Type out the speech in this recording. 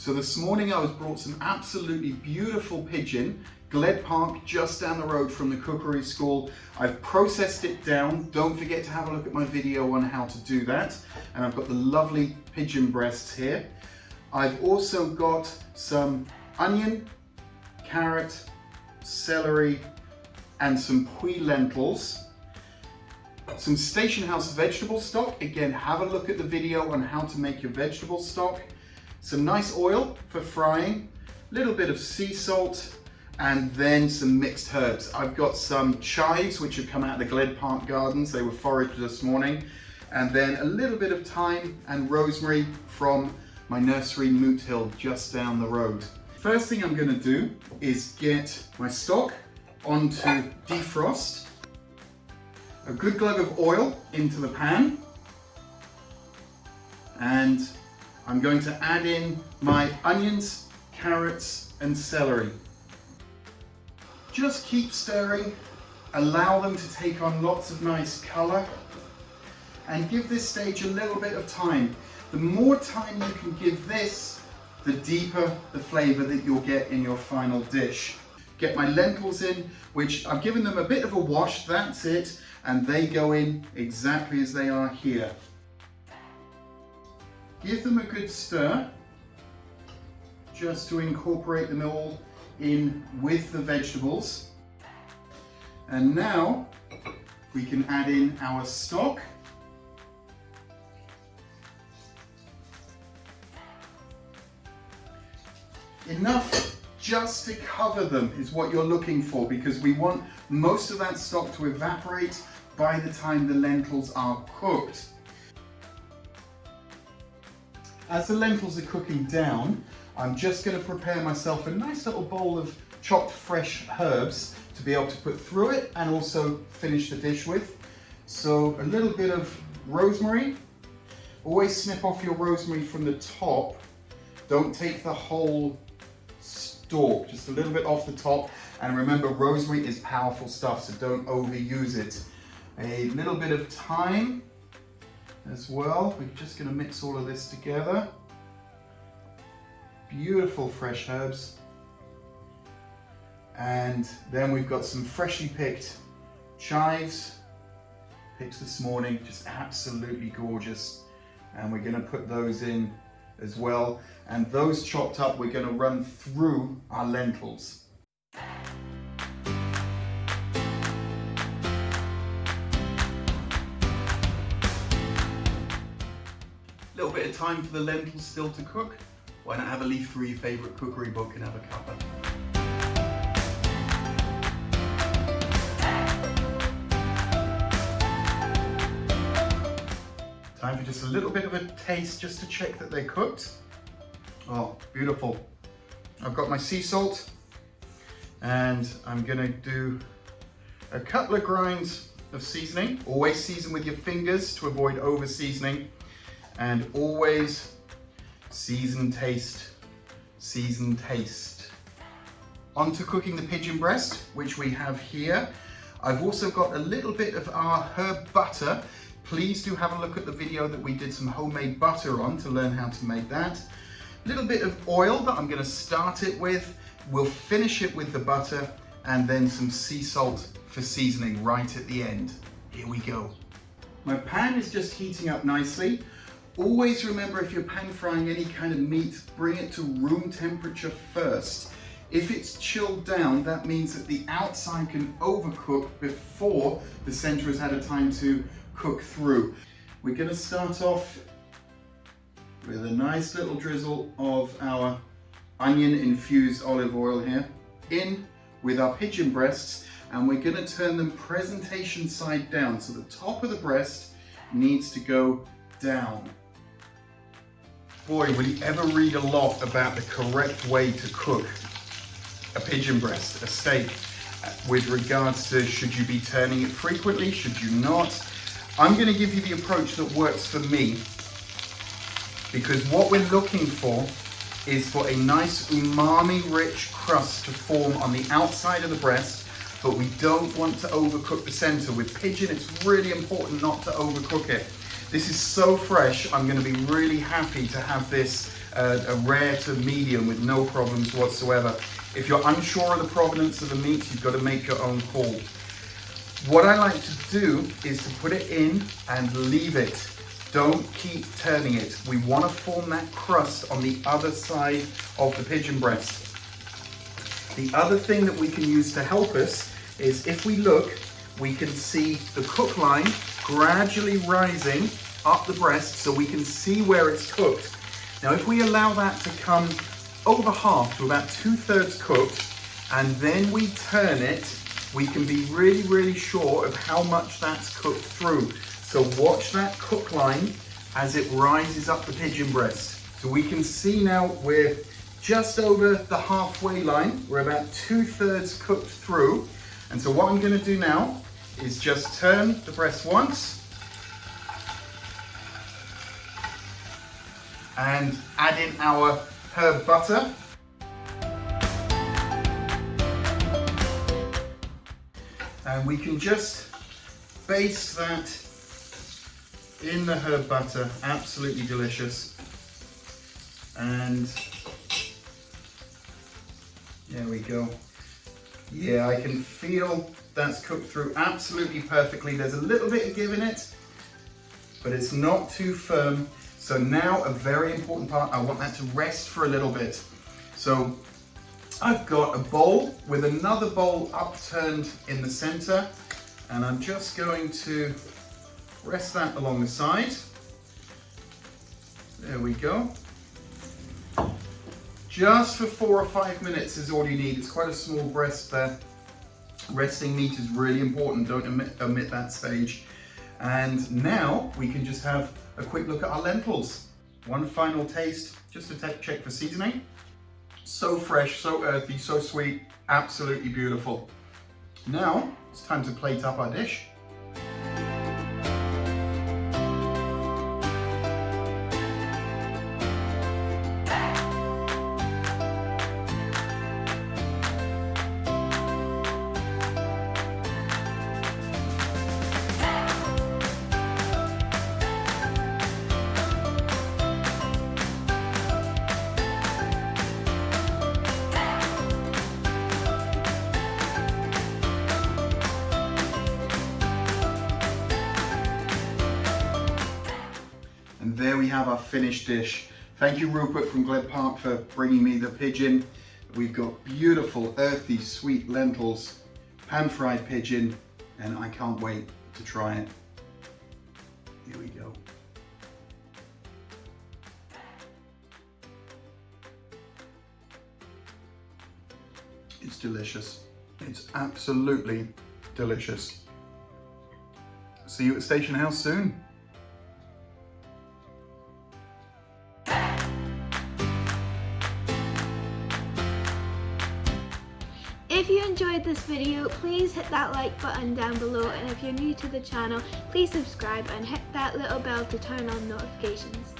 So this morning I was brought some absolutely beautiful pigeon, Gledpark, just down the road from the Cookery school. I've processed it down. Don't forget to have a look at my video on how to do that. And I've got the lovely pigeon breasts here. I've also got some onion, carrot, celery, and some Earthy lentils. Some station house vegetable stock. Again, have a look at the video on how to make your vegetable stock. Some nice oil for frying, a little bit of sea salt, and then some mixed herbs. I've got some chives which have come out of the Gledpark gardens. They were foraged this morning. And then a little bit of thyme and rosemary from my nursery Mutehill just down the road. First thing I'm going to do is get my stock onto defrost. A good glug of oil into the pan, and I'm going to add in my onions, carrots and celery. Just keep stirring, allow them to take on lots of nice colour, and give this stage a little bit of time. The more time you can give this, the deeper the flavour that you'll get in your final dish. Get my lentils in, which I've given them a bit of a wash, that's it, and they go in exactly as they are here. Give them a good stir, just to incorporate them all in with the vegetables. And now we can add in our stock. Enough just to cover them is what you're looking for, because we want most of that stock to evaporate by the time the lentils are cooked. As the lentils are cooking down, I'm just going to prepare myself a nice little bowl of chopped fresh herbs to be able to put through it and also finish the dish with. So a little bit of rosemary. Always snip off your rosemary from the top. Don't take the whole stalk, just a little bit off the top. And remember, rosemary is powerful stuff, so don't overuse it. A little bit of thyme as well. We're just going to mix all of this together. Beautiful fresh herbs. And then we've got some freshly picked chives, picked this morning, just absolutely gorgeous. And we're going to put those in as well. And those chopped up, we're going to run through our lentils. A little bit of time for the lentils still to cook. Why not have a leaf through your favourite cookery book and have a cuppa? Time for just a little bit of a taste just to check that they're cooked. Oh, beautiful. I've got my sea salt and I'm gonna do a couple of grinds of seasoning. Always season with your fingers to avoid over seasoning, and always season taste, season taste. On to cooking the pigeon breast, which we have here. I've also got a little bit of our herb butter. Please do have a look at the video that we did some homemade butter on to learn how to make that. A little bit of oil that I'm going to start it with. We'll finish it with the butter, and then some sea salt for seasoning right at the end. Here we go. My pan is just heating up nicely. Always remember, if you're pan frying any kind of meat, bring it to room temperature first. If it's chilled down, that means that the outside can overcook before the center has had a time to cook through. We're going to start off with a nice little drizzle of our onion infused olive oil here, in with our pigeon breasts, and we're going to turn them presentation side down. So the top of the breast needs to go down. Boy, will you ever read a lot about the correct way to cook a pigeon breast, a steak, with regards to should you be turning it frequently, should you not. I'm going to give you the approach that works for me, because what we're looking for is for a nice umami rich crust to form on the outside of the breast, but we don't want to overcook the center. With pigeon, it's really important not to overcook it. This is so fresh, I'm going to be really happy to have this a rare to medium with no problems whatsoever. If you're unsure of the provenance of the meat, you've got to make your own call. What I like to do is to put it in and leave it. Don't keep turning it. We want to form that crust on the other side of the pigeon breast. The other thing that we can use to help us is if we look, we can see the cook line gradually rising up the breast so we can see where it's cooked. Now if we allow that to come over half to about 2/3 cooked and then we turn it, we can be really, really sure of how much that's cooked through. So watch that cook line as it rises up the pigeon breast. So we can see now we're just over the halfway line. We're about 2/3 cooked through. And so what I'm going to do now is just turn the breast once and add in our herb butter. And we can just baste that in the herb butter. Absolutely delicious. And there we go. Yeah, I can feel that's cooked through absolutely perfectly. There's a little bit of give in it, but it's not too firm. So now a very important part, I want that to rest for a little bit. So I've got a bowl with another bowl upturned in the center, and I'm just going to rest that along the side. There we go. Just for 4 or 5 minutes is all you need. It's quite a small breast there. Resting meat is really important. Don't omit that stage. And now we can just have a quick look at our lentils. One final taste, just to check for seasoning. So fresh, so earthy, so sweet, absolutely beautiful. Now it's time to plate up our dish. And there we have our finished dish. Thank you, Rupert from Gledpark, for bringing me the pigeon. We've got beautiful, earthy, sweet lentils, pan-fried pigeon, and I can't wait to try it. Here we go. It's delicious. It's absolutely delicious. See you at Station House soon. If you enjoyed this video, please hit that like button down below, and if you're new to the channel, please subscribe and hit that little bell to turn on notifications.